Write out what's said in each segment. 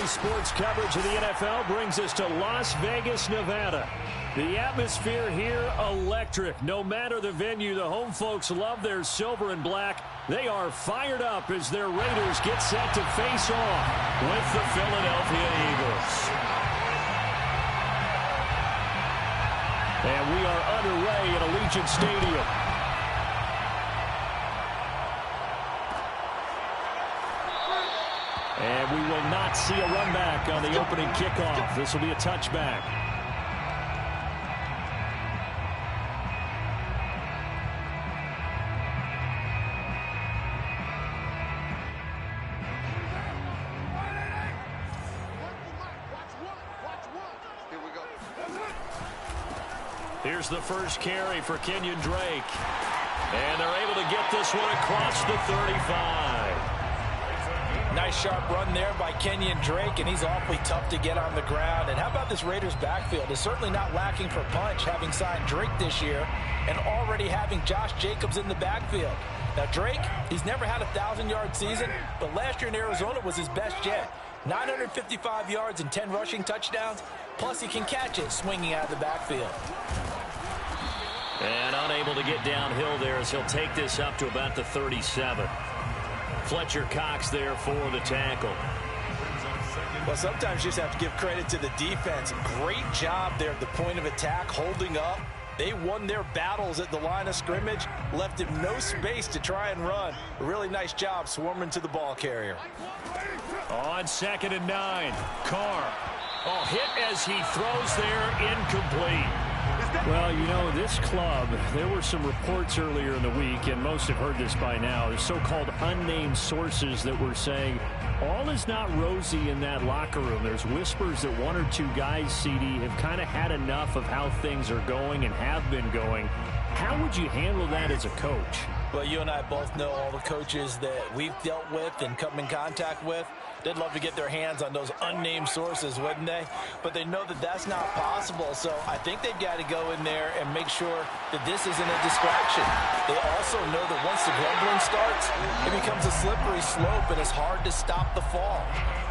Daily sports coverage of the NFL brings us to Las Vegas, Nevada. The atmosphere here, electric. No matter the venue, the home folks love their silver and black. They are fired up as their Raiders get set to face off with the Philadelphia Eagles. And we are underway at Allegiant Stadium. And we will not see a run back on the opening kickoff. This will be a touchback. Here's the first carry for Kenyon Drake. And they're able to get this one across the 35. Nice sharp run there by Kenyon Drake, and he's awfully tough to get on the ground. And how about this Raiders backfield? Is certainly not lacking for punch, having signed Drake this year and already having Josh Jacobs in the backfield. Now Drake, he's never had a 1,000-yard season, but last year in Arizona was his best yet. 955 yards and 10 rushing touchdowns, plus he can catch it swinging out of the backfield. And unable to get downhill there as he'll take this up to about the 37. Fletcher Cox there for the tackle. Well, sometimes you just have to give credit to the defense. Great job there at the point of attack, holding up. They won their battles at the line of scrimmage, left him no space to try and run. A really nice job swarming to the ball carrier. On 2nd and 9, Carr. Oh, hit as he throws there, incomplete. Well, you know, this club, there were some reports earlier in the week, and most have heard this by now, the so-called unnamed sources that were saying all is not rosy in that locker room. There's whispers that one or two guys, CD, have kind of had enough of how things are going and have been going. How would you handle that as a coach? Well, you and I both know all the coaches that we've dealt with and come in contact with. They'd love to get their hands on those unnamed sources, wouldn't they? But they know that that's not possible, so I think they've got to go in there and make sure that this isn't a distraction. They also know that once the grumbling starts, it becomes a slippery slope and it's hard to stop the fall.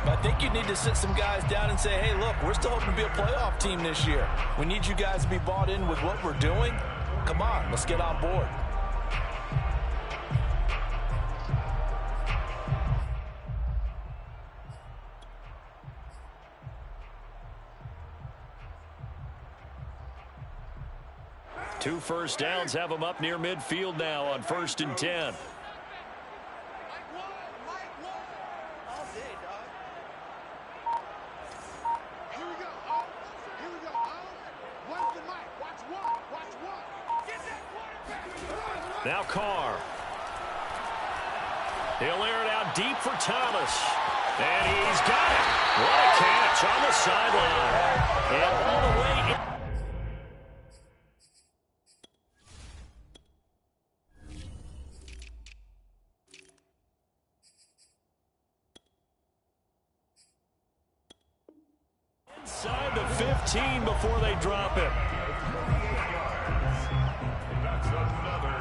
But I think you need to sit some guys down and say, hey, look, we're still hoping to be a playoff team this year. We need you guys to be bought in with what we're doing. Come on, let's get on board. Two first downs have them up near midfield now on 1st and 10. Now Carr. He'll air it out deep for Thomas. And he's got it. What a catch on the sideline. And all the way in. Inside the 15 before they drop it. That's another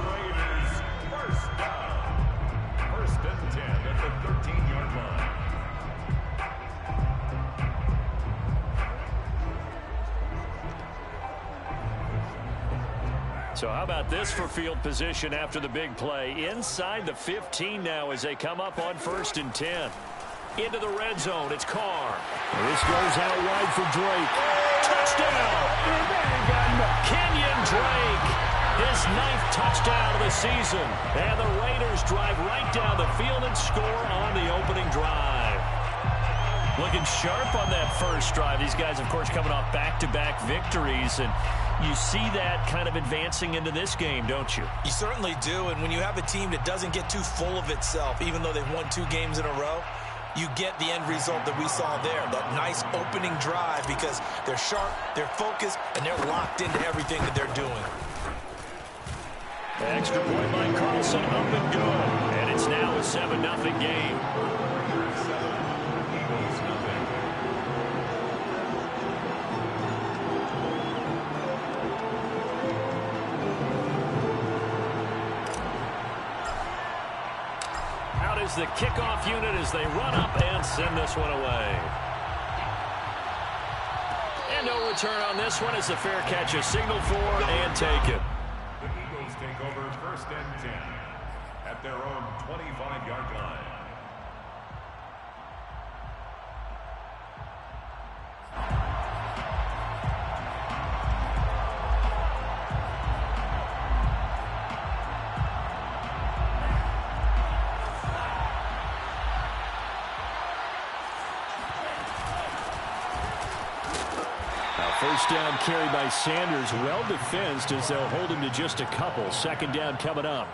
Raiders first down. 1st and 10 at the 13-yard line. So how about this for field position after the big play? Inside the 15 now as they come up on 1st and 10. Into the red zone, it's Carr. This goes out wide for Drake. Touchdown! Kenyon Drake, his 9th touchdown of the season. And the Raiders drive right down the field and score on the opening drive. Looking sharp on that first drive. These guys, of course, coming off back-to-back victories. And you see that kind of advancing into this game, don't you? You certainly do. And when you have a team that doesn't get too full of itself, even though they've won 2 games in a row, you get the end result that we saw there, that nice opening drive, because they're sharp, they're focused, and they're locked into everything that they're doing. Extra point by Carlson, up and good. And it's now a 7-0 game. the kickoff unit as they run up and send this one away. And no return on this one as the fair catch is signaled for and taken. The Eagles take over 1st and 10 at their own 25-yard line. First down carry by Sanders, well defensed as they'll hold him to just a couple. 2nd down coming up.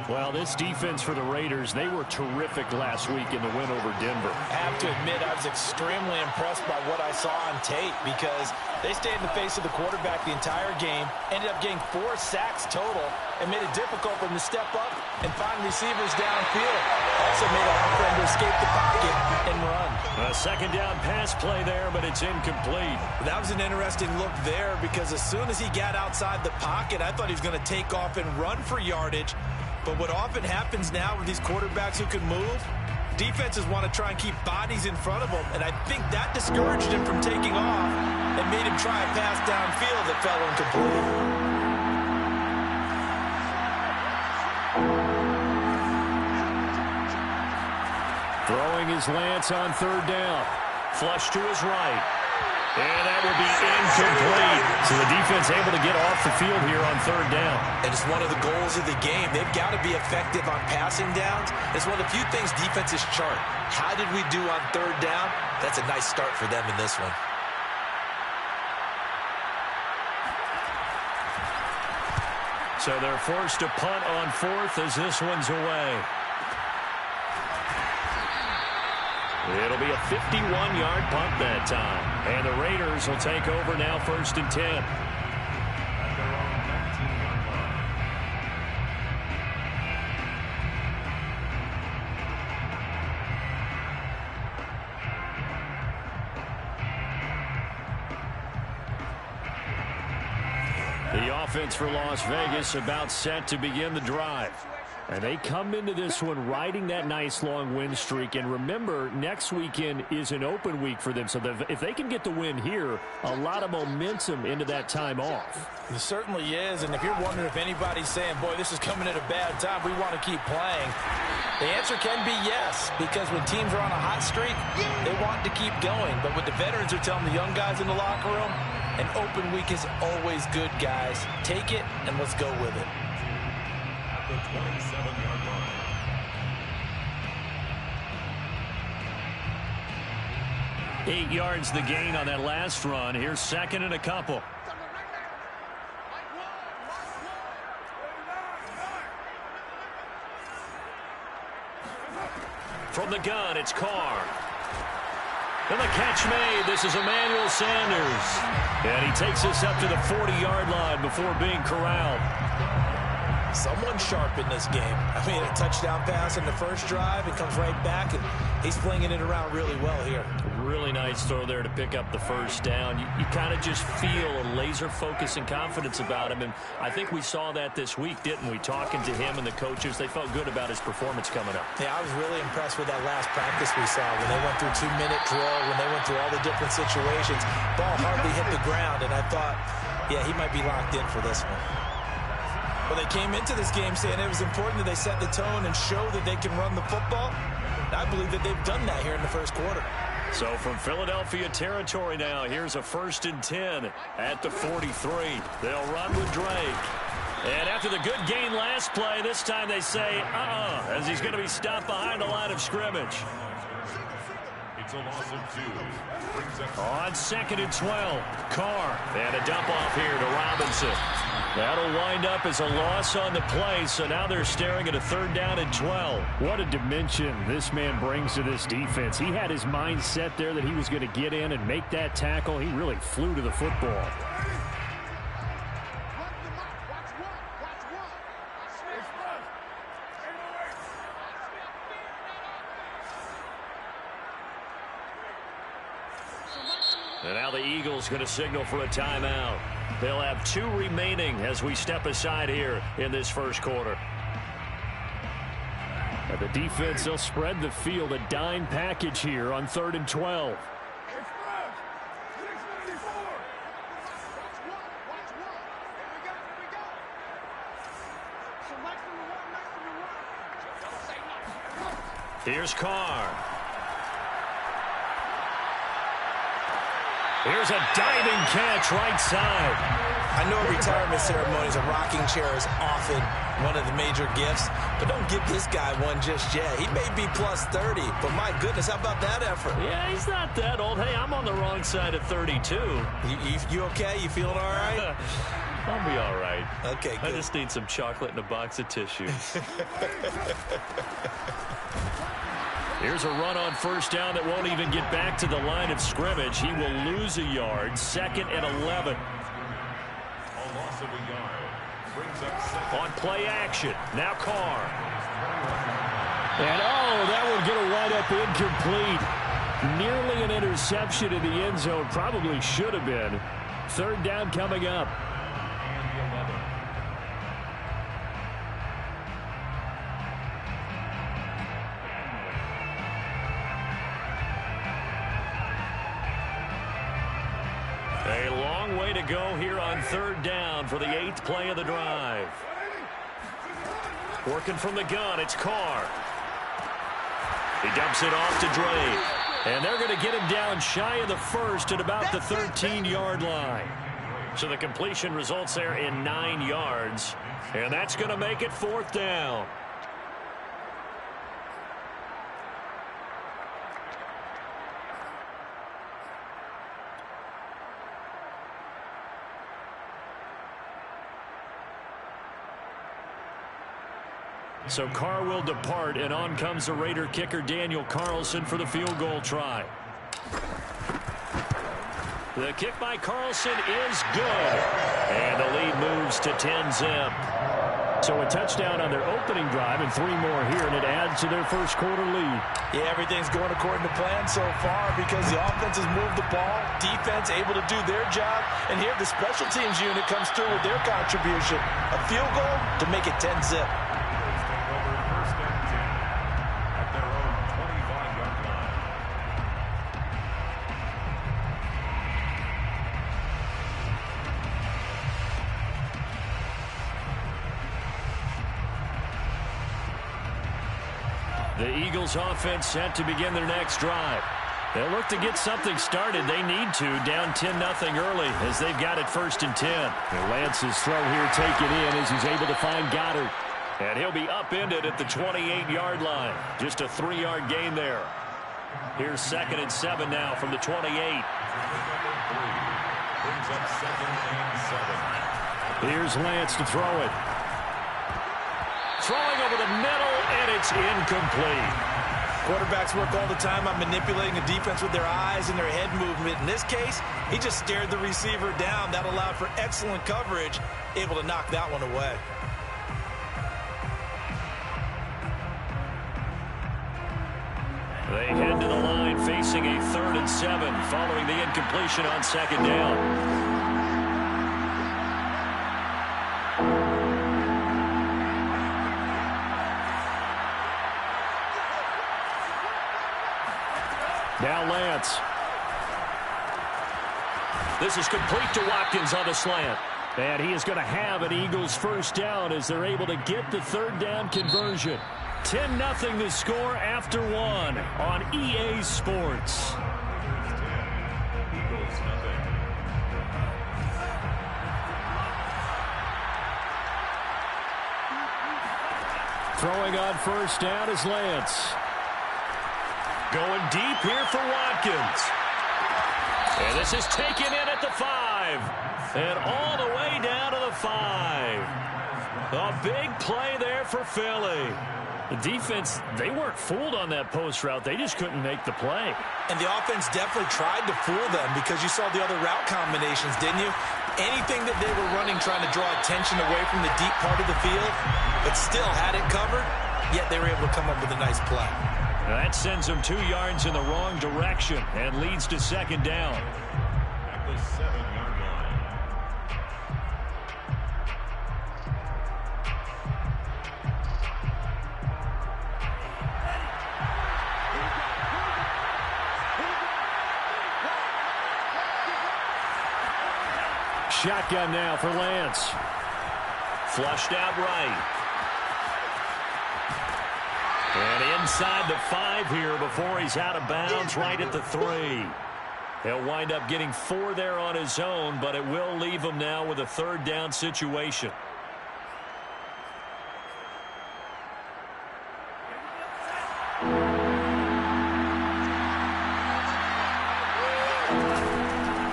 Well, this defense for the Raiders, they were terrific last week in the win over Denver. I have to admit, I was extremely impressed by what I saw on tape because they stayed in the face of the quarterback the entire game, ended up getting 4 sacks total, and made it difficult for them to step up and find receivers downfield. Also made it hard for them to escape the pocket and run. A 2nd down pass play there, but it's incomplete. That was an interesting look there because as soon as he got outside the pocket, I thought he was going to take off and run for yardage. But what often happens now with these quarterbacks who can move, defenses want to try and keep bodies in front of them, and I think that discouraged him from taking off and made him try a pass downfield that fell incomplete. Throwing his Lance on 3rd down. Flush to his right. And that will be incomplete. So the defense able to get off the field here on 3rd down. And it's one of the goals of the game. They've got to be effective on passing downs. It's one of the few things defenses chart. How did we do on 3rd down? That's a nice start for them in this one. So they're forced to punt on 4th as this one's away. It'll be a 51-yard punt that time. And the Raiders will take over now 1st and 10. At their own 19-yard line. The offense for Las Vegas about set to begin the drive. And they come into this one riding that nice long win streak. And remember, next weekend is an open week for them. So if they can get the win here, a lot of momentum into that time off. It certainly is. And if you're wondering if anybody's saying, boy, this is coming at a bad time, we want to keep playing, the answer can be yes. Because when teams are on a hot streak, they want to keep going. But what the veterans are telling the young guys in the locker room, an open week is always good, guys. Take it and let's go with it. The 27-yard line. Eight yards the gain on that last run. Here's 2nd and a couple. From the gun, it's Carr. And the catch made. This is Emmanuel Sanders. And he takes us up to the 40-yard line before being corralled. Someone sharp in this game. I mean, a touchdown pass in the first drive. It comes right back, and he's flinging it around really well here. Really nice throw there to pick up the first down. You kind of just feel a laser focus and confidence about him, and I think we saw that this week, didn't we? Talking to him and the coaches, they felt good about his performance coming up. Yeah, I was really impressed with that last practice we saw when they went through 2-minute drill, when they went through all the different situations. Ball hardly hit the ground, and I thought, yeah, he might be locked in for this one. Well, they came into this game saying it was important that they set the tone and show that they can run the football. I believe that they've done that here in the first quarter. So from Philadelphia territory now, here's a 1st and 10 at the 43. They'll run with Drake. And after the good gain last play, this time they say, as he's going to be stopped behind the line of scrimmage. It's a loss of 2. On 2nd and 12, Carr. And a dump off here to Robinson. That'll wind up as a loss on the play, so now they're staring at a 3rd down and 12. What a dimension this man brings to this defense. He had his mind set there that he was going to get in and make that tackle. He really flew to the football. And now the Eagles going to signal for a timeout. They'll have 2 remaining as we step aside here in this first quarter. A The defense, they'll spread the field, a dime package here on 3rd and 12. Here's Carr. Here's a diving catch right side. I know a retirement ceremonies, a rocking chair is often one of the major gifts, but don't give this guy one just yet. He may be plus 30, but my goodness, how about that effort? Yeah, he's not that old. Hey, I'm on the wrong side of 32. You okay? You feeling all right? I'll be all right. Okay, good. I just need some chocolate and a box of tissues. Here's a run on 1st down that won't even get back to the line of scrimmage. He will lose a yard. 2nd and 11. A loss of a yard. Brings up 2nd. On play action. Now Carr. And that would get a wide-up incomplete. Nearly an interception in the end zone. Probably should have been. 3rd down coming up. And the 11. A long way to go here on 3rd down for the 8th play of the drive. Working from the gun, it's Carr. He dumps it off to Dre. And they're going to get him down shy of the 1st at about the 13-yard line. So the completion results there in 9 yards. And that's going to make it 4th down. So Carr will depart, and on comes the Raider kicker Daniel Carlson for the field goal try. The kick by Carlson is good. And the lead moves to 10-zip. So a touchdown on their opening drive and 3 more here, and it adds to their first quarter lead. Yeah, everything's going according to plan so far because the offense has moved the ball, defense able to do their job, and here the special teams unit comes through with their contribution. A field goal to make it 10-zip. The Eagles offense set to begin their next drive. They'll look to get something started. They need to, down 10-0 early as they've got it 1st and 10. And Lance's throw here taken in as he's able to find Goddard. And he'll be upended at the 28-yard line. Just a 3-yard gain there. Here's 2nd and 7 now from the 28. Brings up 2nd and 7. Here's Lance to throw it. Throwing over the middle, and it's incomplete. Quarterbacks work all the time on manipulating the defense with their eyes and their head movement. In this case, he just stared the receiver down. That allowed for excellent coverage, able to knock that one away. They head to the line facing a 3rd and 7 following the incompletion on 2nd down. Now Lance. This is complete to Watkins on the slant. And he is going to have an Eagles 1st down as they're able to get the 3rd down conversion. 10-0 the score after 1 on EA Sports. Throwing on 1st down is Lance. Going deep here for Watkins. And this is taken in at the 5. And all the way down to the 5. A big play there for Philly. The defense, they weren't fooled on that post route. They just couldn't make the play. And the offense definitely tried to fool them because you saw the other route combinations, didn't you? Anything that they were running trying to draw attention away from the deep part of the field, but still had it covered, yet they were able to come up with a nice play. That sends them 2 yards in the wrong direction and leads to 2nd down. At the 7-yard line. shotgun now for Lance. Flushed out right. And inside the 5 here before he's out of bounds right at the 3. He'll wind up getting 4 there on his own, but it will leave him now with a 3rd down situation.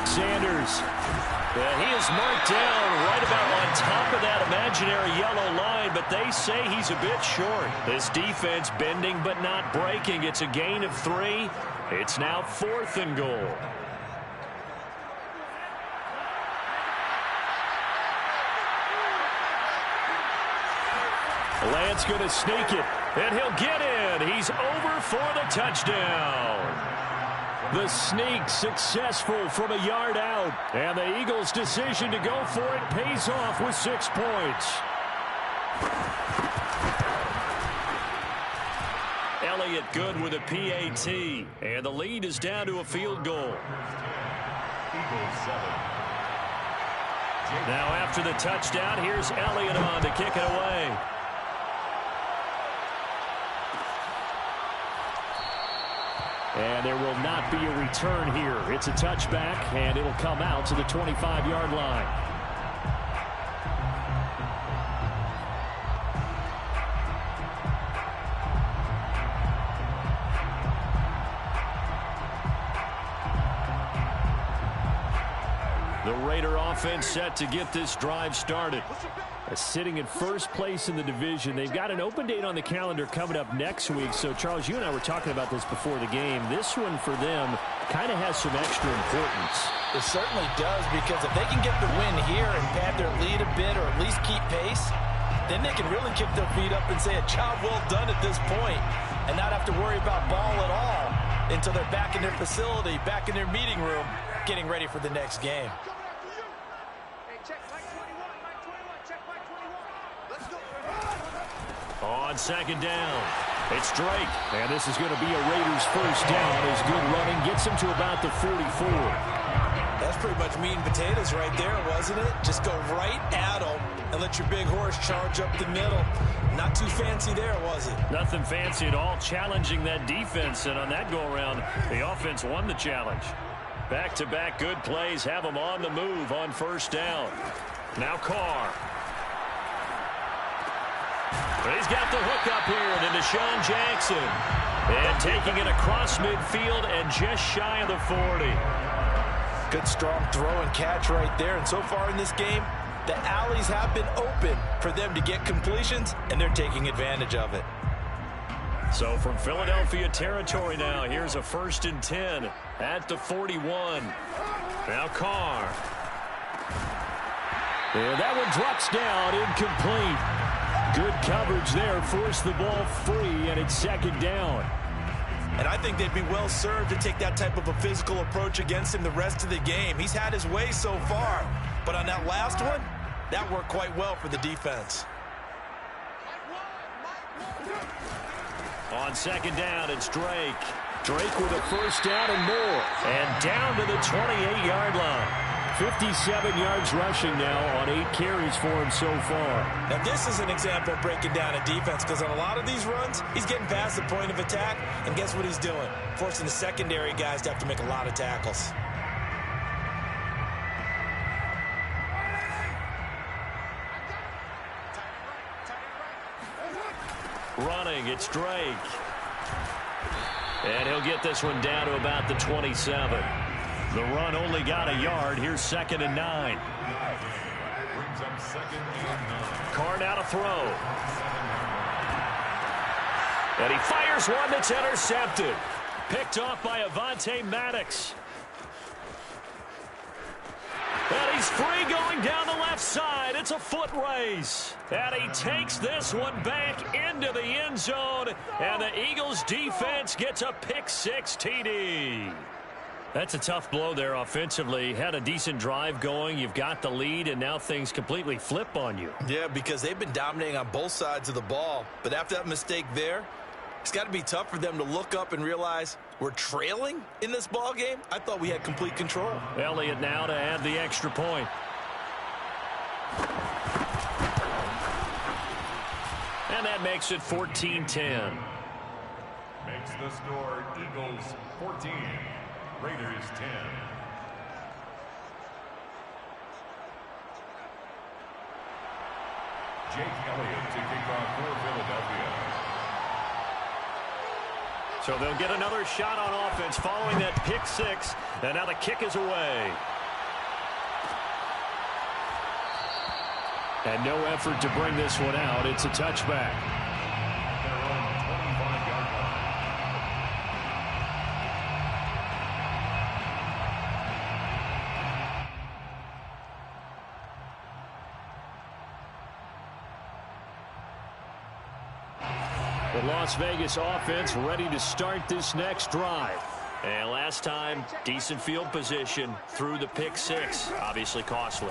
Sanders. He is marked down right about on top of that imaginary yellow line, but they say he's a bit short. This defense bending but not breaking. It's a gain of 3. It's now 4th and goal. Lance going to sneak it, and he'll get in. He's over for the touchdown. The sneak successful from a yard out, and the Eagles' decision to go for it pays off with 6 points. Elliott good with a PAT, and the lead is down to a field goal. Now after the touchdown, here's Elliott on to kick it away. And there will not be a return here. It's a touchback, and it'll come out to the 25-yard line. The Raider offense set to get this drive started. Sitting in first place in the division. They've got an open date on the calendar coming up next week. So, Charles, you and I were talking about this before the game. This one for them kind of has some extra importance. It certainly does, because if they can get the win here and pad their lead a bit or at least keep pace, then they can really kick their feet up and say a job well done at this point and not have to worry about ball at all until they're back in their facility, back in their meeting room, getting ready for the next game. On second down, it's Drake. And this is going to be a Raiders first down as good running gets him to about the 44. That's pretty much meat and potatoes right there, wasn't it? Just go right at them and let your big horse charge up the middle. Not too fancy there, was it? Nothing fancy at all, challenging that defense. And on that go-around, the offense won the challenge. Back-to-back good plays have them on the move on first down. Now Carr. He's got the hook up here to Deshaun Jackson. And taking it across midfield and just shy of the 40. Good strong throw and catch right there. And so far in this game, the alleys have been open for them to get completions, and they're taking advantage of it. So from Philadelphia territory now, here's a 1st and 10 at the 41. Now Carr. And that one drops down, incomplete. Good coverage there, forced the ball free, and it's 2nd down. And I think they'd be well served to take that type of a physical approach against him the rest of the game. He's had his way so far, but on that last one, that worked quite well for the defense. On 2nd down, it's Drake. Drake with a first down and more. And down to the 28-yard line. 57 yards rushing now on 8 carries for him so far. Now this is an example of breaking down a defense, because on a lot of these runs, he's getting past the point of attack, and guess what he's doing? Forcing the secondary guys to have to make a lot of tackles. Running, it's Drake. And he'll get this one down to about the 27. The run only got a yard. Here's 2nd and 9. Brings up 2nd and 9. Carr now to throw. And he fires one that's intercepted. Picked off by Avonte Maddox. And he's free going down the left side. It's a foot race. And he takes this one back into the end zone. And the Eagles defense gets a pick-6 TD. That's a tough blow there offensively. Had a decent drive going. You've got the lead, and now things completely flip on you. Yeah, because they've been dominating on both sides of the ball. But after that mistake there, it's got to be tough for them to look up and realize we're trailing in this ball game. I thought we had complete control. Elliott now to add the extra point. And that makes it 14-10. Makes the score Eagles 14, Raiders 10. Jake Elliott to kick off for Philadelphia. So they'll get another shot on offense following that pick six. And now the kick is away. And no effort to bring this one out. It's a touchback. Their own 25-yard line. The Las Vegas offense ready to start this next drive. And last time, decent field position through the pick six. Obviously costly.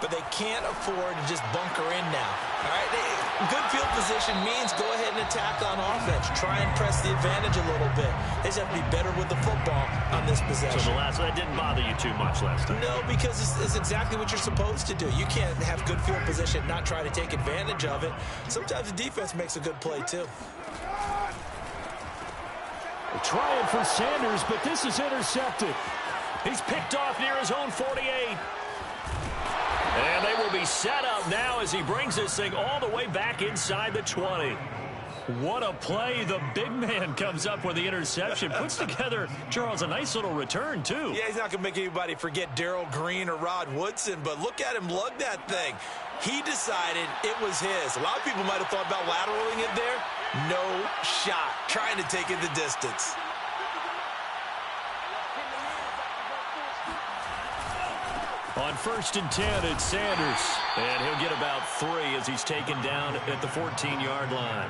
But they can't afford to just bunker in now. All right, good field position means go ahead and attack on offense. Try and press the advantage a little bit. They just have to be better with the football on this possession. So that didn't bother you too much last time? No, because it's exactly what you're supposed to do. You can't have good field position and not try to take advantage of it. Sometimes the defense makes a good play, too. Trying for Sanders, but this is intercepted. He's picked off near his own 48. And they will be set up now as he brings this thing all the way back inside the 20. What a play. The big man comes up with the interception. Puts together, Charles, a nice little return, too. Yeah, he's not going to make anybody forget Darrell Green or Rod Woodson, but look at him lug that thing. He decided it was his. A lot of people might have thought about lateraling it there. No shot. Trying to take it the distance. On 1st and 10, it's Sanders. And he'll get about 3 as he's taken down at the 14-yard line.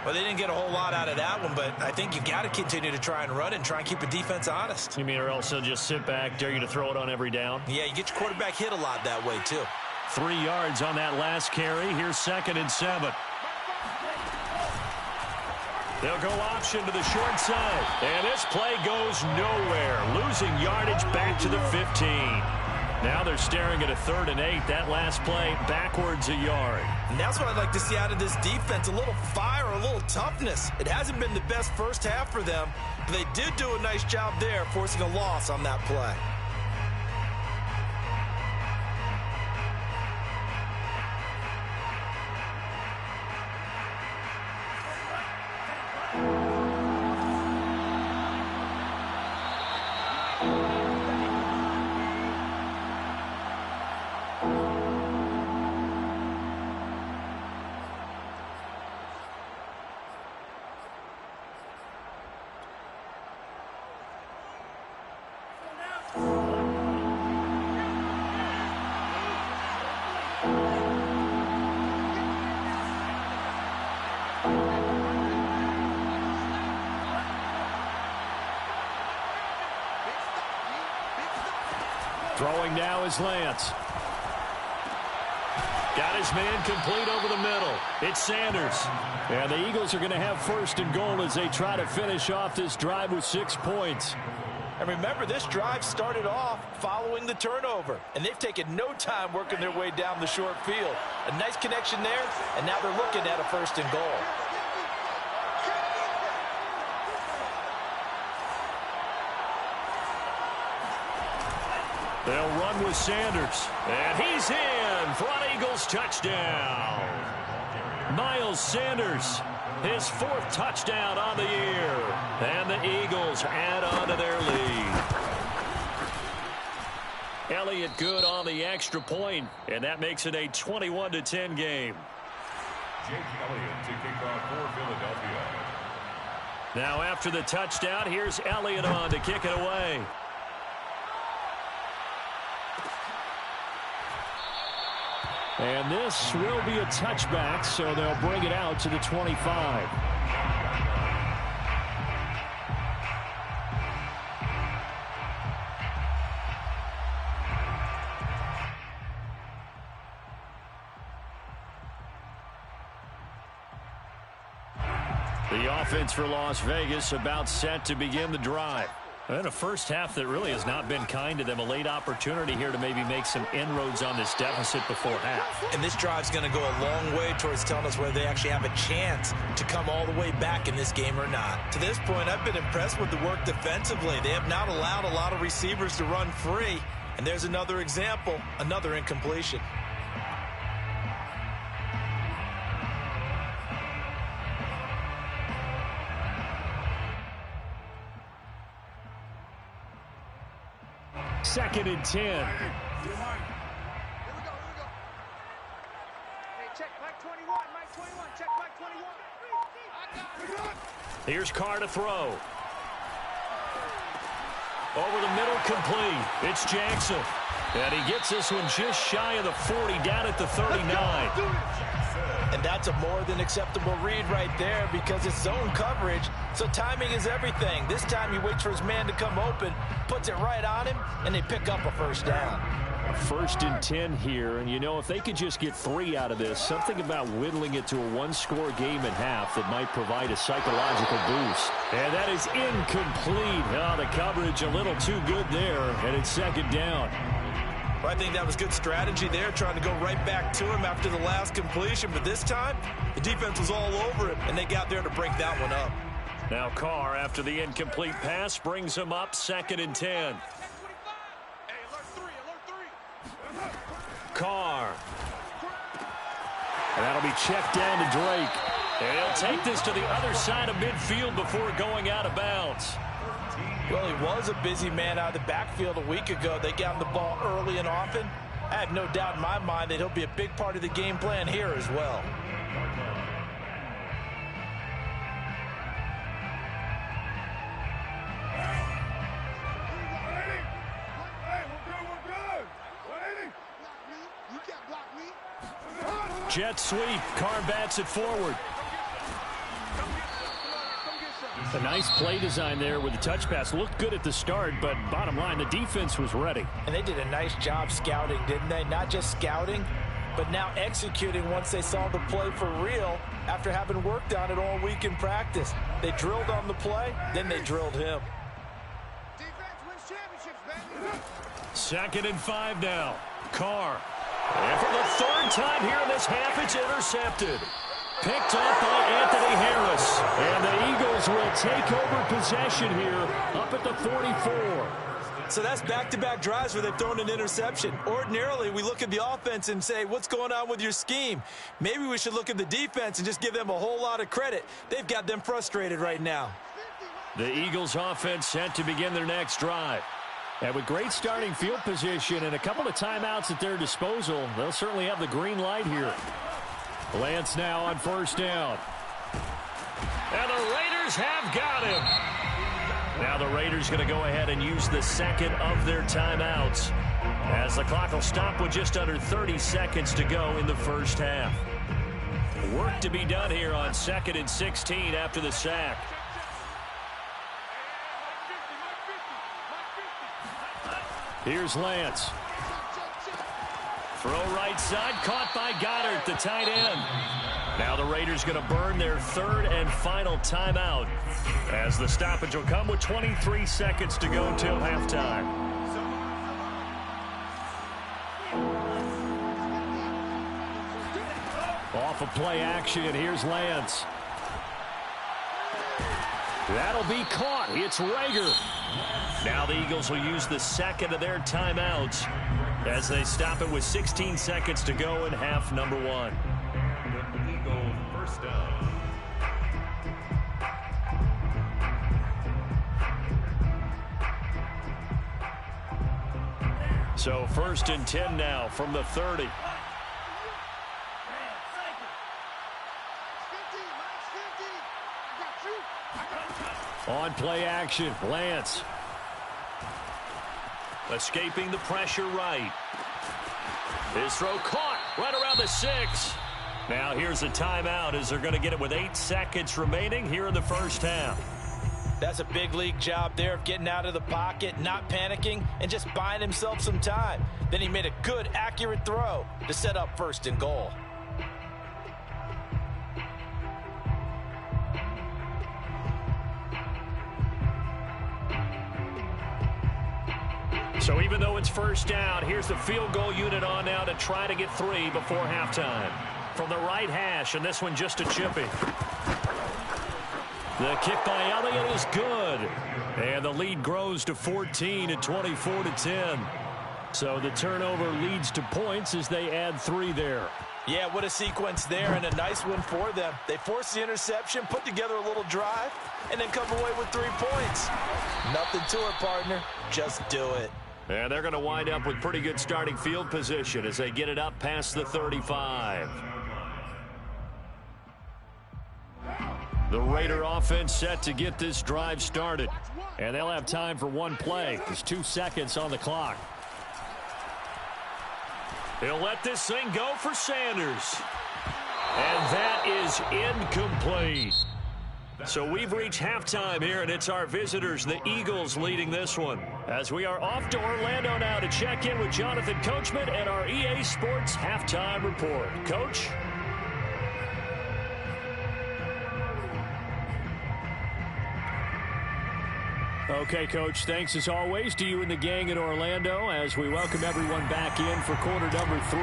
Well, they didn't get a whole lot out of that one, but I think you got to continue to try and run and try and keep the defense honest. You mean or else they'll just sit back, dare you to throw it on every down? Yeah, you get your quarterback hit a lot that way, too. 3 yards on that last carry. Here's 2nd and 7. They'll go option to the short side. And this play goes nowhere. Losing yardage back to the 15. Now they're staring at a 3rd and 8. That last play backwards a yard. And that's what I'd like to see out of this defense. A little fire, a little toughness. It hasn't been the best first half for them, but they did do a nice job there forcing a loss on that play. Throwing now is Lance. Got his man complete over the middle. It's Sanders. And the Eagles are going to have 1st and goal as they try to finish off this drive with 6 points. And remember, this drive started off following the turnover. And they've taken no time working their way down the short field. A nice connection there, and now they're looking at a 1st and goal. They'll run with Sanders. And he's in for an Eagles touchdown. Miles Sanders, his 4th touchdown on the year. And the Eagles add on to their lead. Elliott good on the extra point, and that makes it a 21-10 game. Jake Elliott to kick off for Philadelphia. Now after the touchdown, here's Elliott on to kick it away. And this will be a touchback, so they'll bring it out to the 25. The offense for Las Vegas about set to begin the drive. And a first half that really has not been kind to them. A late opportunity here to maybe make some inroads on this deficit before half. And this drive's going to go a long way towards telling us whether they actually have a chance to come all the way back in this game or not. To this point, I've been impressed with the work defensively. They have not allowed a lot of receivers to run free. And there's another example, another incompletion. Second and 10. Here we go. Hey, check Mike 21. Mike 21. Check Mike 21. Here's Carr to throw. Over the middle, complete. It's Jackson. And he gets this one just shy of the 40, down at the 39. And that's a more than acceptable read right there because it's zone coverage, so timing is everything. This time he waits for his man to come open, puts it right on him, and they pick up a first down. First and 10 here, and you know, if they could just get 3 out of this, something about whittling it to a one-score game at half that might provide a psychological boost. And that is incomplete. Oh, the coverage a little too good there, and it's second down. Well, I think that was good strategy there, trying to go right back to him after the last completion. But this time, the defense was all over him, and they got there to break that one up. Now Carr, after the incomplete pass, brings him up second and 10. Carr. And that'll be checked down to Drake. And he'll take this to the other side of midfield before going out of bounds. Well, he was a busy man out of the backfield a week ago. They got him the ball early and often. I have no doubt in my mind that he'll be a big part of the game plan here as well. Jet sweep. Carr bats it forward. A nice play design there with the touch pass. Looked good at the start, but bottom line, the defense was ready. And they did a nice job scouting, didn't they? Not just scouting, but now executing once they saw the play for real after having worked on it all week in practice. They drilled on the play, then they drilled him. Defense wins championships, baby. Second and 5 now. Carr. And for the third time here in this half, it's intercepted. Picked up by Anthony Harris. And the Eagles will take over possession here up at the 44. So that's back-to-back drives where they've thrown an interception. Ordinarily, we look at the offense and say, what's going on with your scheme? Maybe we should look at the defense and just give them a whole lot of credit. They've got them frustrated right now. The Eagles offense set to begin their next drive. And with great starting field position and a couple of timeouts at their disposal, they'll certainly have the green light here. Lance now on first down. And the Raiders have got him. Now the Raiders going to go ahead and use the second of their timeouts as the clock will stop with just under 30 seconds to go in the first half. Work to be done here on 2nd and 16 after the sack. Here's Lance. Throw right side, caught by Goddard, the tight end. Now the Raiders going to burn their third and final timeout as the stoppage will come with 23 seconds to go till halftime. Off of play action, here's Lance. That'll be caught. It's Rager. Now the Eagles will use the second of their timeouts as they stop it with 16 seconds to go in half number 1. The Eagles first down. So 1st and 10 now from the 30. On play action, Lance. Escaping the pressure right. His throw caught right around the 6. Now here's a timeout as they're going to get it with 8 seconds remaining here in the first half. That's a big league job there of getting out of the pocket, not panicking, and just buying himself some time. Then he made a good, accurate throw to set up 1st and goal. So even though it's first down, here's the field goal unit on now to try to get 3 before halftime. From the right hash, and this one just a chippy. The kick by Elliott is good. And the lead grows to 14 at 24-10. So the turnover leads to points as they add 3 there. Yeah, what a sequence there, and a nice one for them. They forced the interception, put together a little drive, and then come away with 3 points. Nothing to it, partner. Just do it. And they're going to wind up with pretty good starting field position as they get it up past the 35. The Raider offense set to get this drive started. And they'll have time for 1 play. There's 2 seconds on the clock. He'll let this thing go for Sanders. And that is incomplete. So we've reached halftime here, and it's our visitors, the Eagles, leading this one. As we are off to Orlando now to check in with Jonathan Coachman and our EA Sports Halftime Report. Coach? Okay, Coach, thanks as always to you and the gang in Orlando as we welcome everyone back in for quarter number 3.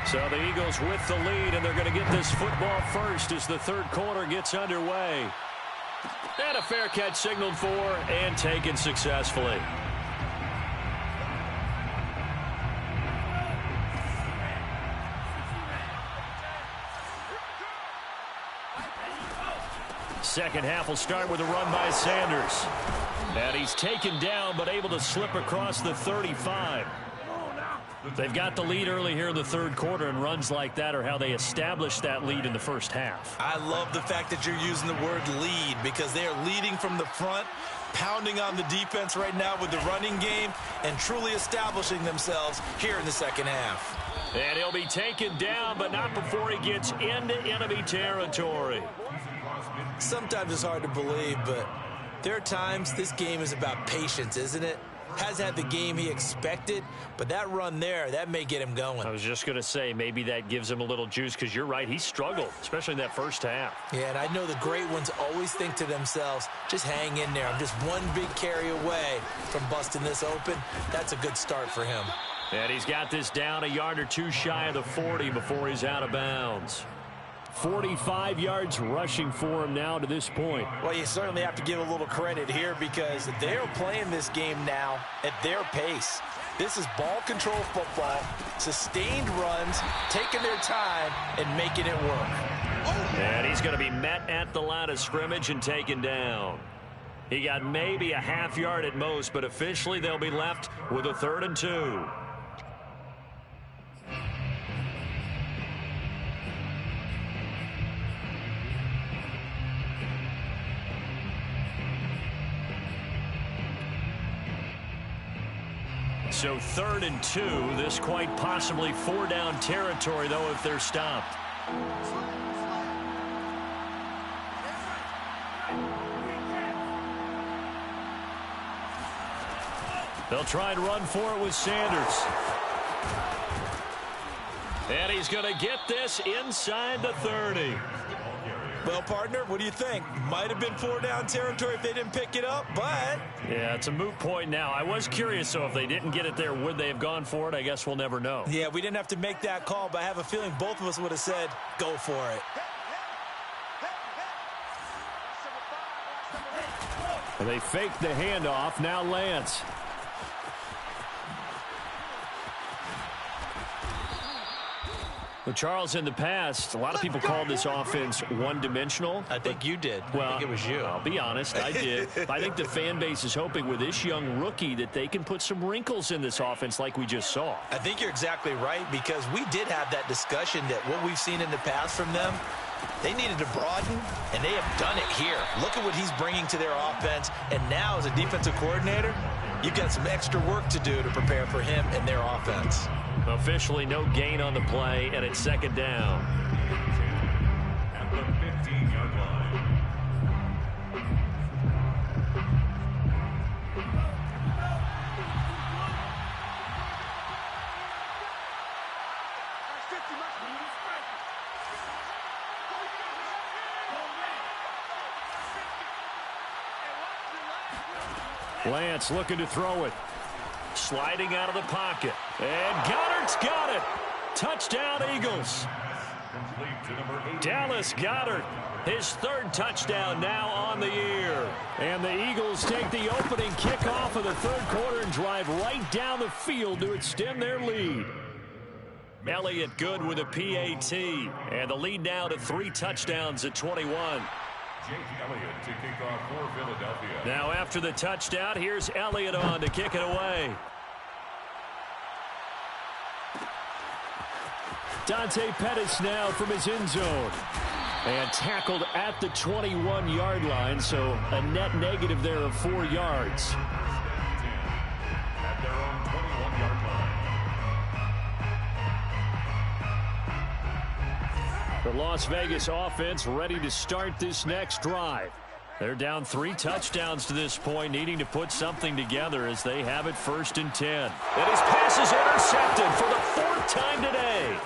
So the Eagles with the lead, and they're going to get this football first as the third quarter gets underway. And a fair catch signaled for and taken successfully. Second half will start with a run by Sanders. And he's taken down but able to slip across the 35. They've got the lead early here in the third quarter, and runs like that are how they established that lead in the first half. I love the fact that you're using the word lead because they are leading from the front, pounding on the defense right now with the running game, and truly establishing themselves here in the second half. And he'll be taken down, but not before he gets into enemy territory. Sometimes it's hard to believe, but there are times this game is about patience, isn't it? Has had the game he expected, but that run there, that may get him going. I was just going to say, maybe that gives him a little juice, because you're right, he struggled, especially in that first half. Yeah, and I know the great ones always think to themselves, just hang in there. I'm just one big carry away from busting this open. That's a good start for him. And he's got this down a yard or 2 shy of the 40 before he's out of bounds. 45 yards rushing for him now to this point. Well, you certainly have to give a little credit here because they're playing this game now at their pace. This is ball control football, sustained runs, taking their time, and making it work. And he's going to be met at the line of scrimmage and taken down. He got maybe a half yard at most, but officially they'll be left with a 3rd and 2. So 3rd and 2, this quite possibly 4-down territory, though, if they're stopped. They'll try and run for it with Sanders. And he's going to get this inside the 30. Well, partner, what do you think? Might have been 4-down territory if they didn't pick it up, but... Yeah, it's a moot point now. I was curious, so if they didn't get it there, would they have gone for it? I guess we'll never know. Yeah, we didn't have to make that call, but I have a feeling both of us would have said, go for it. And they faked the handoff. Now Lance. Well, Charles, in the past, a lot of people called this offense one-dimensional. I think you did. Well, I think it was you. I'll be honest, I did. I think the fan base is hoping with this young rookie that they can put some wrinkles in this offense like we just saw. I think you're exactly right because we did have that discussion that what we've seen in the past from them, they needed to broaden, and they have done it here. Look at what he's bringing to their offense, and now as a defensive coordinator, you've got some extra work to do to prepare for him and their offense. Officially no gain on the play, and it's 2nd down. At the 15-yard line. Lance looking to throw it. Sliding out of the pocket. And Goddard's got it. Touchdown, Eagles. Dallas Goedert, his third touchdown now on the year. And the Eagles take the opening kickoff of the third quarter and drive right down the field to extend their lead. Elliott Good with a PAT. And the lead now to 3 touchdowns at 21. Jake Elliott to kick off for Philadelphia. Now after the touchdown, here's Elliott on to kick it away. Dante Pettis now from his end zone. And tackled at the 21-yard line, so a net negative there of 4 yards. At their own 21-yard line. The Las Vegas offense ready to start this next drive. They're down 3 touchdowns to this point, needing to put something together as they have it 1st and 10. And his pass is intercepted for the 4th time today.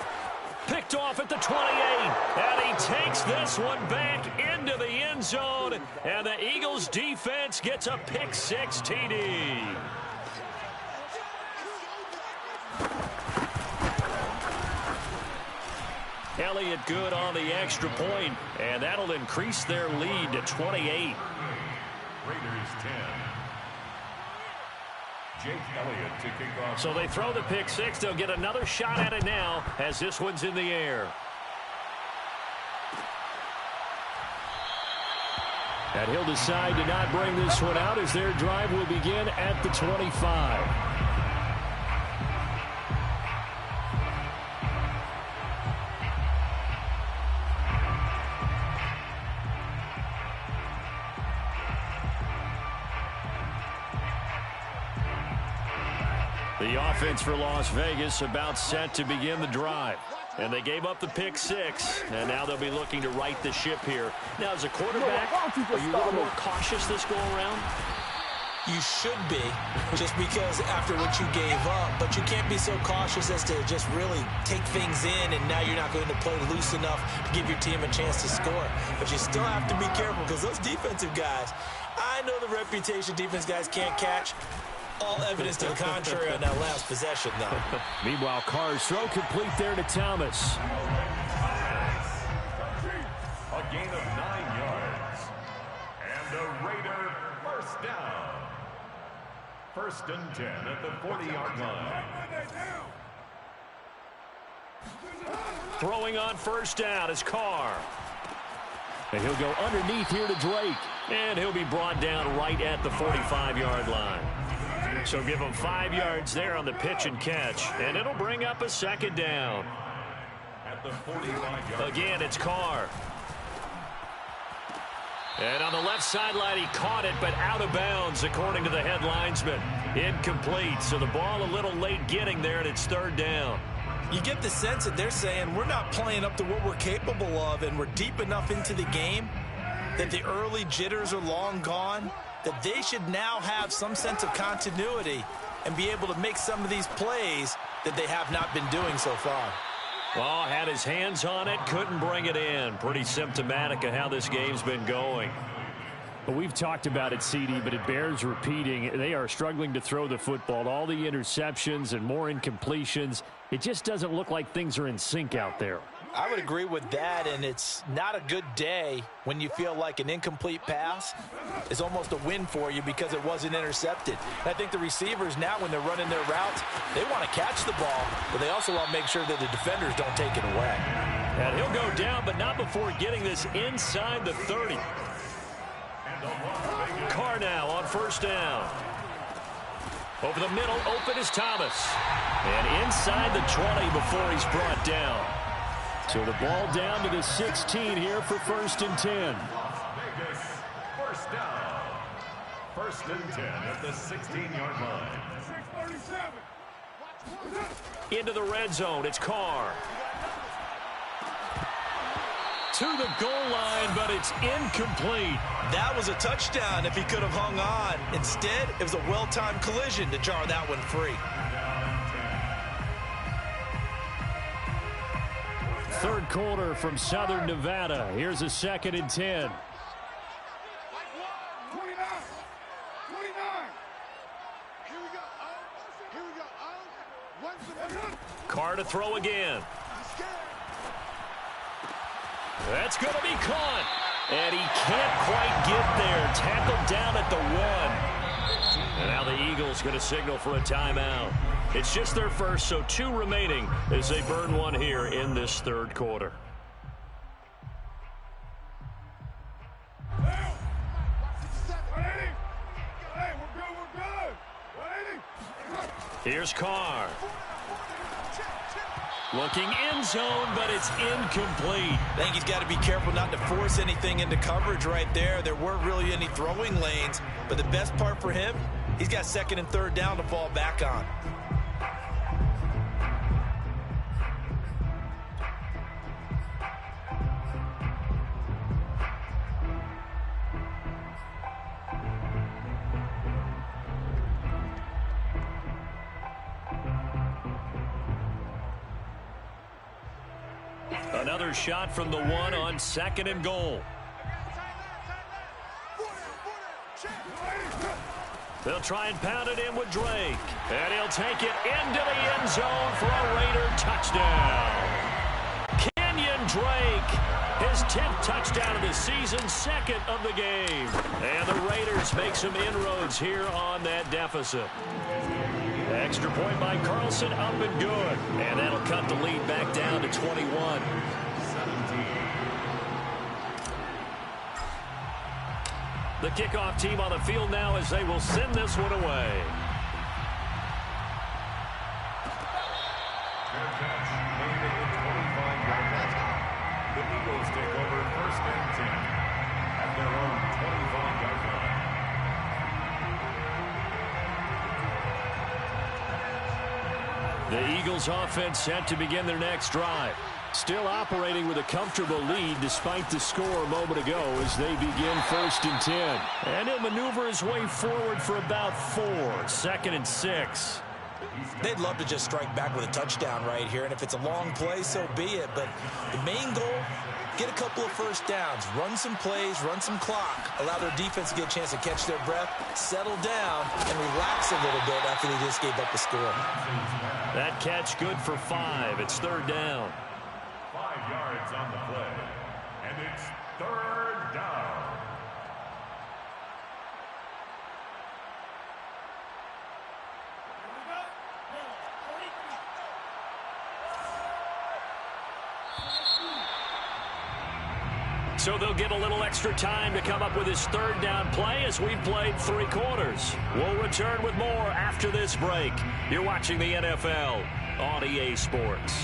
Picked off at the 28, and he takes this one back into the end zone, and the Eagles defense gets a pick-6 TD. Elliott Good on the extra point, and that'll increase their lead to 28. Raiders 10. Jake Elliott to kick off. So they throw the pick-6. They'll get another shot at it now as this one's in the air. And he'll decide to not bring this one out as their drive will begin at the 25. The offense for Las Vegas about set to begin the drive. And they gave up the pick-6, and now they'll be looking to right the ship here. Now, as a quarterback, are you a little more cautious this go-around? You should be, just because after what you gave up. But you can't be so cautious as to just really take things in, and now you're not going to play loose enough to give your team a chance to score. But you still have to be careful because those defensive guys, I know the reputation defense guys can't catch. All evidence to the contrary on that last possession, though. Meanwhile, Carr's throw complete there to Thomas. A gain of 9 yards. And a Raider first down. 1st and 10 at the 40-yard line. Throwing on 1st down is Carr. And he'll go underneath here to Drake. And he'll be brought down right at the 45-yard line. So give him 5 yards there on the pitch and catch. And it'll bring up a 2nd down. At the 45-yard Again, it's Carr. And on the left sideline, he caught it, but out of bounds, according to the head linesman. Incomplete. So the ball a little late getting there, and it's 3rd down. You get the sense that they're saying we're not playing up to what we're capable of, and we're deep enough into the game that the early jitters are long gone, that they should now have some sense of continuity and be able to make some of these plays that they have not been doing so far. Well, had his hands on it, couldn't bring it in. Pretty symptomatic of how this game's been going. Well, we've talked about it, CD, but it bears repeating. They are struggling to throw the football. All the interceptions and more incompletions. It just doesn't look like things are in sync out there. I would agree with that, and it's not a good day when you feel like an incomplete pass is almost a win for you because it wasn't intercepted. And I think the receivers now, when they're running their routes, they want to catch the ball, but they also want to make sure that the defenders don't take it away. And he'll go down, but not before getting this inside the 30. Carr now on 1st down. Over the middle, open is Thomas. And inside the 20 before he's brought down. So the ball down to the 16 here for 1st and 10. Vegas, 1st down. 1st and 10 at the 16-yard line. Into the red zone, it's Carr. To the goal line, but it's incomplete. That was a touchdown if he could have hung on. Instead, it was a well-timed collision to jar that one free. 3rd quarter from Southern Nevada. Here's a 2nd and 10. Carr to throw again. That's going to be caught. And he can't quite get there. Tackled down at the 1. And now the Eagles going to signal for a timeout. It's just their first, so 2 remaining as they burn one here in this third quarter. Here's Carr. Looking end zone, but it's incomplete. I think he's got to be careful not to force anything into coverage right there. There weren't really any throwing lanes, but the best part for him, he's got 2nd and 3rd down to fall back on. Another shot from the 1 on 2nd and goal. They'll try and pound it in with Drake. And he'll take it into the end zone for a Raider touchdown. Kenyon Drake, his 10th touchdown of the season, 2nd of the game. And the Raiders make some inroads here on that deficit. Extra point by Carlson, up and good. And that'll cut the lead back down to 21. The kickoff team on the field now as they will send this one away. The Eagles take over 1st and 10 at their own 25-yard line. The Eagles offense set to begin their next drive. Still operating with a comfortable lead despite the score a moment ago as they begin 1st and 10. And he'll maneuver his way forward for about 4. 2nd and 6. They'd love to just strike back with a touchdown right here, and if it's a long play, so be it. But the main goal, get a couple of 1st downs, run some plays, run some clock, allow their defense to get a chance to catch their breath, settle down, and relax a little bit after they just gave up the score. That catch good for 5. It's 3rd down. 5 yards on the play, and it's 3rd down. So they'll get a little extra time to come up with his 3rd down play as we've played 3 quarters. We'll return with more after this break. You're watching the NFL on EA Sports.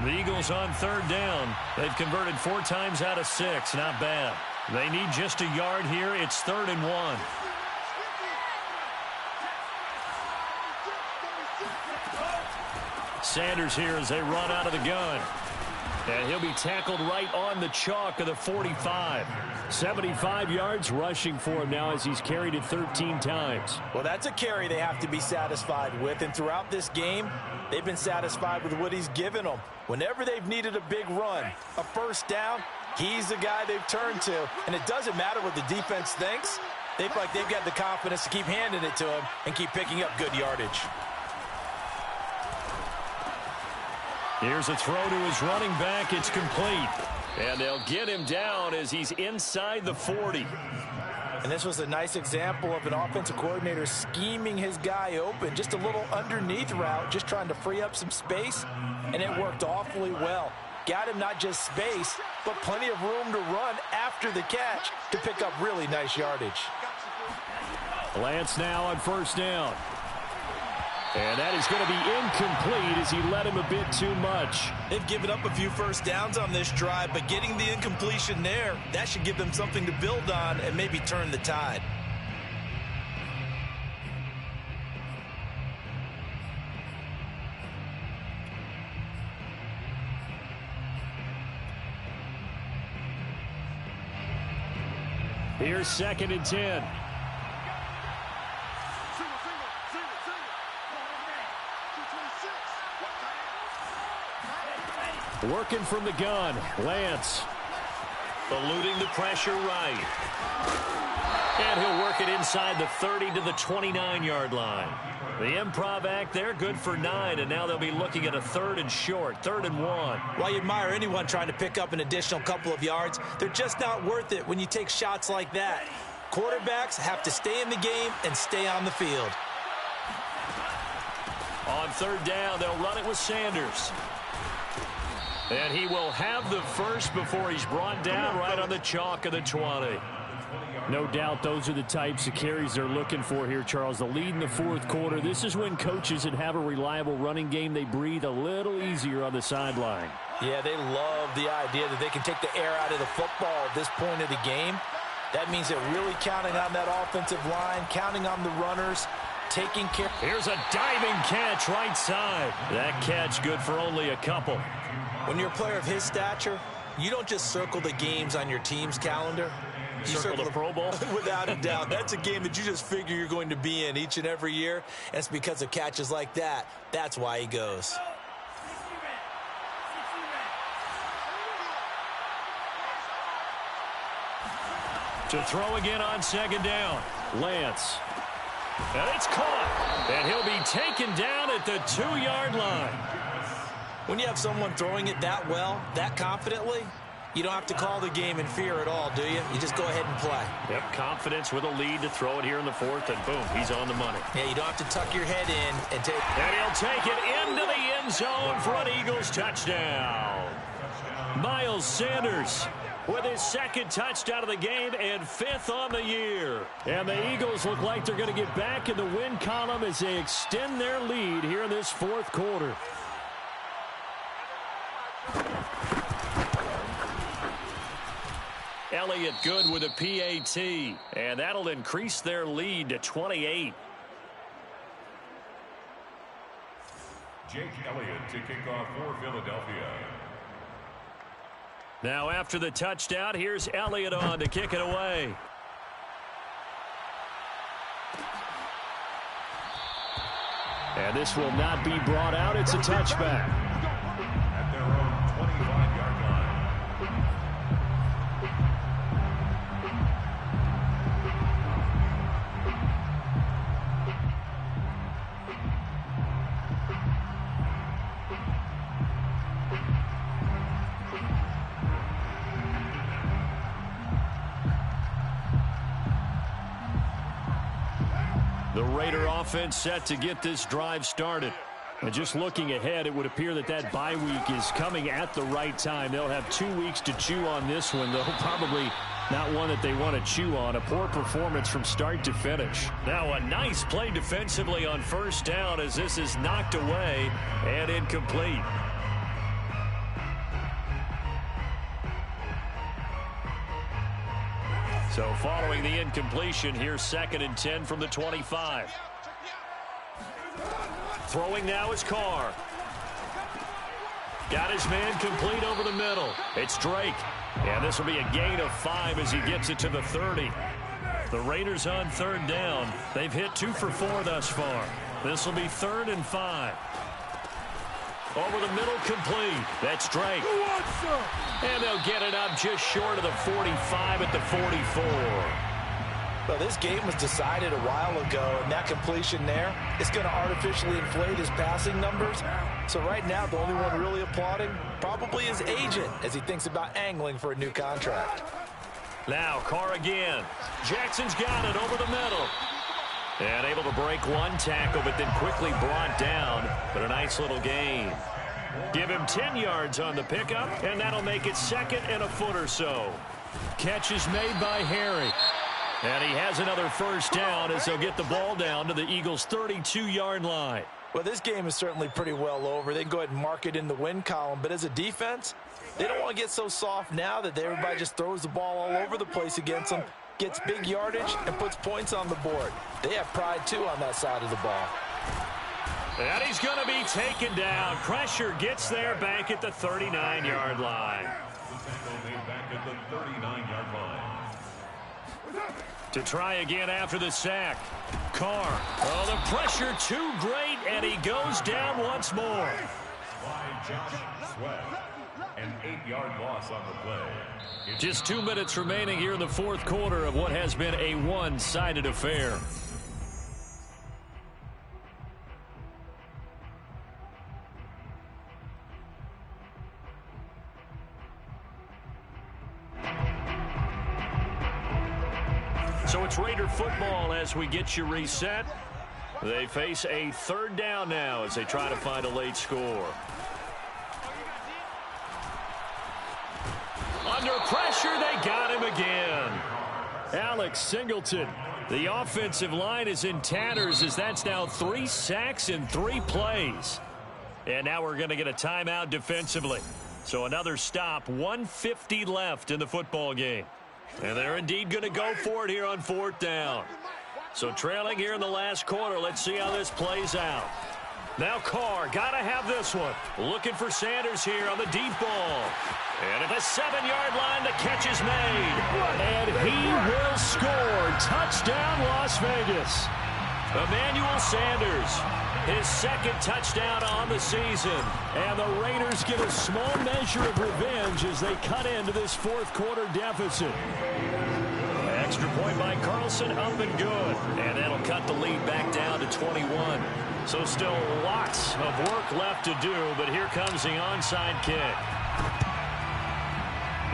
The Eagles on 3rd down. They've converted 4 times out of 6. Not bad. They need just a yard here. It's 3rd and 1. Sanders here as they run out of the gun. And he'll be tackled right on the chalk of the 45. 75 yards rushing for him now as he's carried it 13 times. Well, that's a carry they have to be satisfied with. And throughout this game, they've been satisfied with what he's given them. Whenever they've needed a big run, a 1st down, he's the guy they've turned to. And it doesn't matter what the defense thinks. They feel like they've got the confidence to keep handing it to him and keep picking up good yardage. Here's a throw to his running back. It's complete. And they'll get him down as he's inside the 40. And this was a nice example of an offensive coordinator scheming his guy open. Just a little underneath route, just trying to free up some space. And it worked awfully well. Got him not just space, but plenty of room to run after the catch to pick up really nice yardage. Lance now on 1st down. And that is going to be incomplete as he led him a bit too much. They've given up a few 1st downs on this drive, but getting the incompletion there, that should give them something to build on and maybe turn the tide. Here's 2nd and 10. Working from the gun, Lance. Eluding the pressure right. And he'll work it inside the 30 to the 29-yard line. The improv act there, good for 9, and now they'll be looking at a 3rd and short, 3rd and 1. While you admire anyone trying to pick up an additional couple of yards, they're just not worth it when you take shots like that. Quarterbacks have to stay in the game and stay on the field. On 3rd down, they'll run it with Sanders. And he will have the first before he's brought down right on the chalk of the 20. No doubt those are the types of carries they're looking for here, Charles. The lead in the 4th quarter. This is when coaches that have a reliable running game, they breathe a little easier on the sideline. Yeah, they love the idea that they can take the air out of the football at this point of the game. That means they're really counting on that offensive line, counting on the runners, taking care. Here's a diving catch right side. That catch good for only a couple. When you're a player of his stature, you don't just circle the games on your team's calendar. You circle the Pro Bowl? Without a doubt. That's a game that you just figure you're going to be in each and every year. And it's because of catches like that. That's why he goes. To throw again on 2nd down. Lance. And it's caught. And he'll be taken down at the 2-yard line. When you have someone throwing it that well, that confidently, you don't have to call the game in fear at all, do you? You just go ahead and play. Yep, confidence with a lead to throw it here in the 4th, and boom, he's on the money. Yeah, you don't have to tuck your head in and take. And he'll take it into the end zone for an Eagles touchdown. Miles Sanders with his 2nd touchdown of the game and 5th on the year. And the Eagles look like they're going to get back in the win column as they extend their lead here in this 4th quarter. Elliott good with a PAT, and that'll increase their lead to 28. Jake Elliott to kick off for Philadelphia. Now after the touchdown, here's Elliott on to kick it away. And this will not be brought out. It's a touchback. At their own 25-yard line. The Raider offense set to get this drive started. And just looking ahead, it would appear that that bye week is coming at the right time. They'll have 2 weeks to chew on this one, though probably not one that they want to chew on. A poor performance from start to finish. Now a nice play defensively on 1st down as this is knocked away and incomplete. So following the incompletion, here's 2nd and 10 from the 25. Throwing now is Carr. Got his man complete over the middle. It's Drake. And this will be a gain of 5 as he gets it to the 30. The Raiders on 3rd down. They've hit 2 for 4 thus far. This will be 3rd and 5. Over the middle, complete. That's Drake. And they'll get it up just short of the 45 at the 44. Well, this game was decided a while ago, and that completion there is going to artificially inflate his passing numbers. So right now, the only one really applauding probably his agent as he thinks about angling for a new contract. Now, Carr again. Jackson's got it over the middle. And able to break one tackle, but then quickly brought down. But a nice little gain. Give him 10 yards on the pickup, and that'll make it 2nd and a foot or so. Catch is made by Harry. And he has another 1st down as they'll get the ball down to the Eagles' 32-yard line. Well, this game is certainly pretty well over. They can go ahead and mark it in the win column. But as a defense, they don't want to get so soft now that everybody just throws the ball all over the place against them, gets big yardage, and puts points on the board. They have pride, too, on that side of the ball. And he's going to be taken down. Pressure gets there back at the 39-yard line. Back at the 39-yard line. To try again after the sack. Carr. Oh, the pressure too great, and he goes down once more. By Josh Sweat. An 8-yard loss on the play. Just 2 minutes remaining here in the fourth quarter of what has been a one-sided affair. So it's Raider football as we get you reset. They face a third down now as they try to find a late score. Under pressure, they got him again. Alex Singleton. The offensive line is in tatters as that's now 3 sacks in 3 plays. And now we're going to get a timeout defensively. So another stop, 1:50 left in the football game. And they're indeed going to go for it here on 4th down. So trailing here in the last quarter, let's see how this plays out. Now Carr, got to have this one. Looking for Sanders here on the deep ball. And at the 7-yard line, the catch is made. And he will score. Touchdown, Las Vegas. Emmanuel Sanders, his second touchdown on the season. And the Raiders get a small measure of revenge as they cut into this fourth quarter deficit. Extra point by Carlson, up and good. And that'll cut the lead back down to 21. So still lots of work left to do, but here comes the onside kick.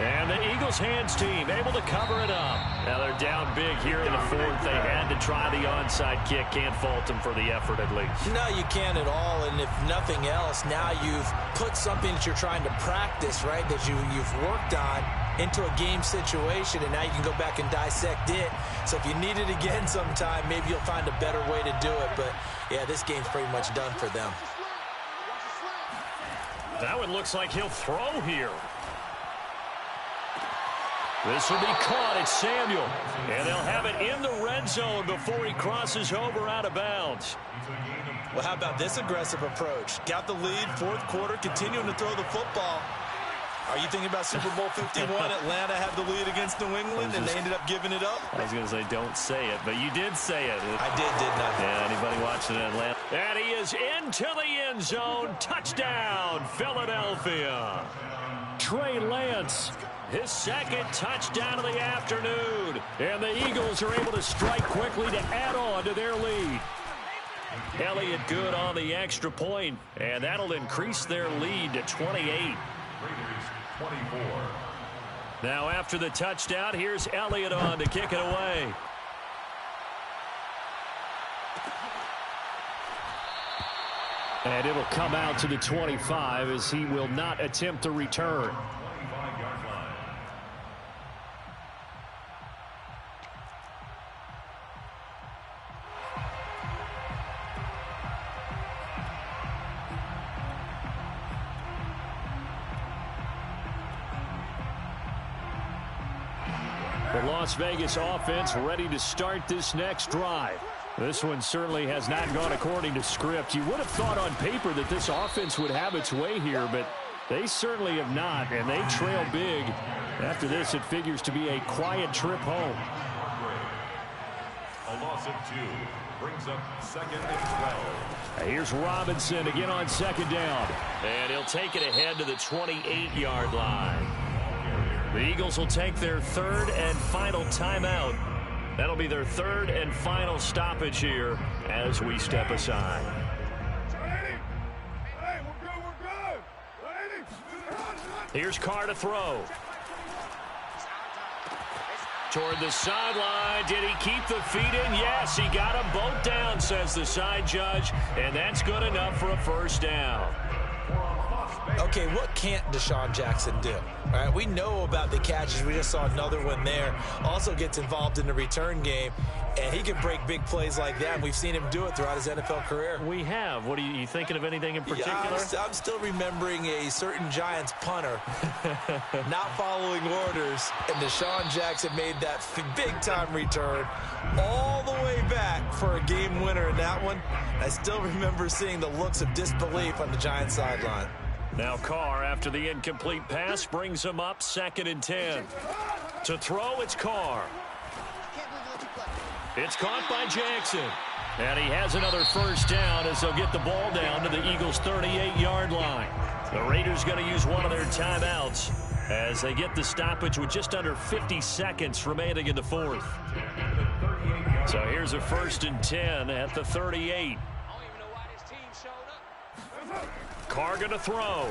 And the Eagles hands team able to cover it up. Now they're down big here in the fourth. They had to try the onside kick. Can't fault them for the effort at least. No, you can't at all. And if nothing else, now you've put something that you're trying to practice, right, that you've worked on into a game situation, and now you can go back and dissect it. So if you need it again sometime, maybe you'll find a better way to do it. But, yeah, this game's pretty much done for them. Now it looks like he'll throw here. This will be caught. It's Samuel. And they'll have it in the red zone before he crosses over out of bounds. Well, how about this aggressive approach? Got the lead, fourth quarter, continuing to throw the football. Are you thinking about Super Bowl 51? Atlanta had the lead against New England, and they ended up giving it up? I was going to say don't say it, but you did say it. I did, didn't I? Yeah, anybody watching in Atlanta? And he is into the end zone. Touchdown, Philadelphia. Trey Lance, his second touchdown of the afternoon. And the Eagles are able to strike quickly to add on to their lead. Elliott good on the extra point, and that'll increase their lead to 28. 24. Now after the touchdown, here's Elliott on to kick it away. And it'll come out to the 25 as he will not attempt to return. The Las Vegas offense ready to start this next drive. This one certainly has not gone according to script. You would have thought on paper that this offense would have its way here, but they certainly have not, and they trail big. After this, it figures to be a quiet trip home. A loss of 2 brings up 2nd and 12. Here's Robinson again on second down. And he'll take it ahead to the 28-yard line. The Eagles will take their third and final timeout. That'll be their third and final stoppage here as we step aside. Here's Carr to throw. Toward the sideline. Did he keep the feet in? Yes, he got them both down, says the side judge. And that's good enough for a first down. Okay, what can't Deshaun Jackson do? All right, we know about the catches. We just saw another one there. Also gets involved in the return game, and he can break big plays like that. And we've seen him do it throughout his NFL career. We have. What are you thinking of anything in particular? Yeah, I'm still remembering a certain Giants punter not following orders, and Deshaun Jackson made that big-time return all the way back for a game winner in that one. I still remember seeing the looks of disbelief on the Giants sideline. Now Carr, after the incomplete pass, brings him up 2nd and 10. To throw, it's Carr. It's caught by Jackson. And he has another first down as they'll get the ball down to the Eagles' 38-yard line. The Raiders going to use one of their timeouts as they get the stoppage with just under 50 seconds remaining in the fourth. So here's a 1st and 10 at the 38. Carr going to throw.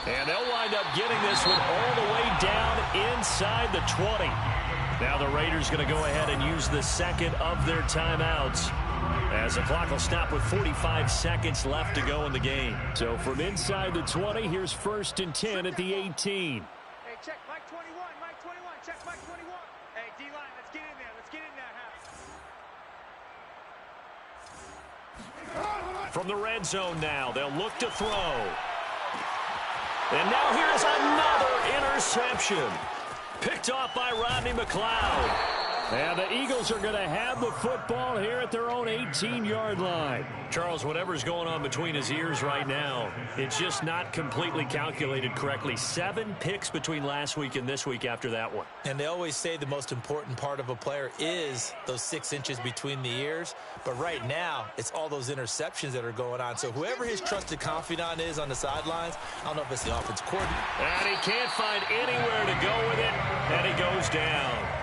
And they'll wind up getting this one all the way down inside the 20. Now the Raiders going to go ahead and use the second of their timeouts as the clock will stop with 45 seconds left to go in the game. So from inside the 20, here's 1st and 10 at the 18. Hey, check Mike 21, Mike 21, check Mike 21. Hey, D-line, let's get in there. Let's get in there, Hal. From the red zone now, they'll look to throw. And now here's another interception. Picked off by Rodney McLeod. And the Eagles are going to have the football here at their own 18-yard line. Charles, whatever's going on between his ears right now, it's just not completely calculated correctly. 7 picks between last week and this week after that one. And they always say the most important part of a player is those 6 inches between the ears. But right now, it's all those interceptions that are going on. So whoever his trusted confidant is on the sidelines, I don't know if it's the offensive coordinator. And he can't find anywhere to go with it, and he goes down.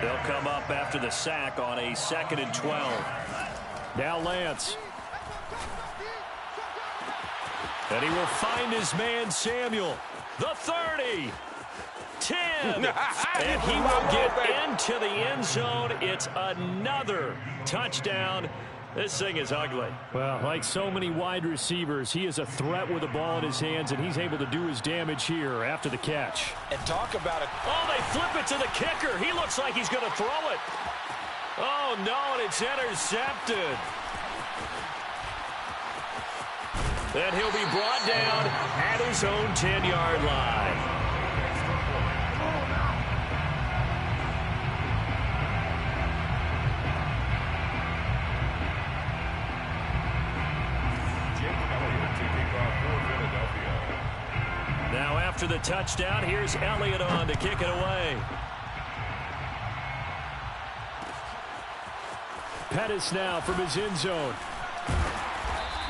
They'll come up after the sack on a 2nd and 12. Now Lance. And he will find his man Samuel. The 30. 10. And he will get into the end zone. It's another touchdown. This thing is ugly. Well, like so many wide receivers, he is a threat with the ball in his hands, and he's able to do his damage here after the catch. And talk about it. Oh, they flip it to the kicker. He looks like he's going to throw it. Oh, no, and it's intercepted. And he'll be brought down at his own 10-yard line. Now after the touchdown, here's Elliott on to kick it away. Pettis now from his end zone.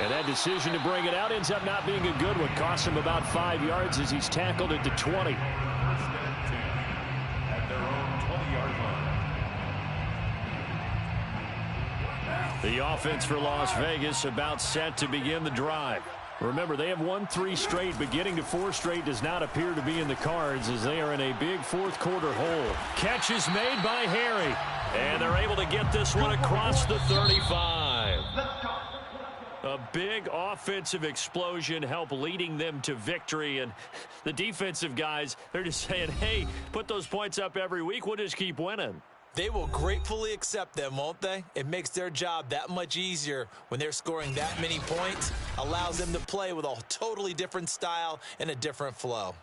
And that decision to bring it out ends up not being a good one. Costs him about 5 yards as he's tackled at the 20. 1st and 10 at their own 20-yard line. The offense for Las Vegas about set to begin the drive. Remember, they have won 3 straight, but getting to 4 straight does not appear to be in the cards as they are in a big fourth-quarter hole. Catch is made by Harry, and they're able to get this one across the 35. A big offensive explosion helped leading them to victory, and the defensive guys, they're just saying, hey, put those points up every week, we'll just keep winning. They will gratefully accept them, won't they? It makes their job that much easier when they're scoring that many points. Allows them to play with a totally different style and a different flow.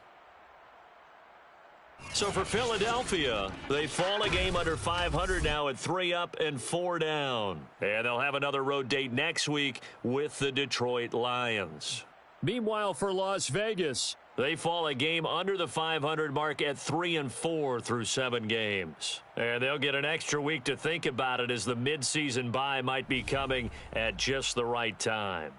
So for Philadelphia, they fall a game under 500 now at 3 up and 4 down. And they'll have another road date next week with the Detroit Lions. Meanwhile, for Las Vegas, they fall a game under the 500 mark at 3 and 4 through 7 games. And they'll get an extra week to think about it as the midseason bye might be coming at just the right time.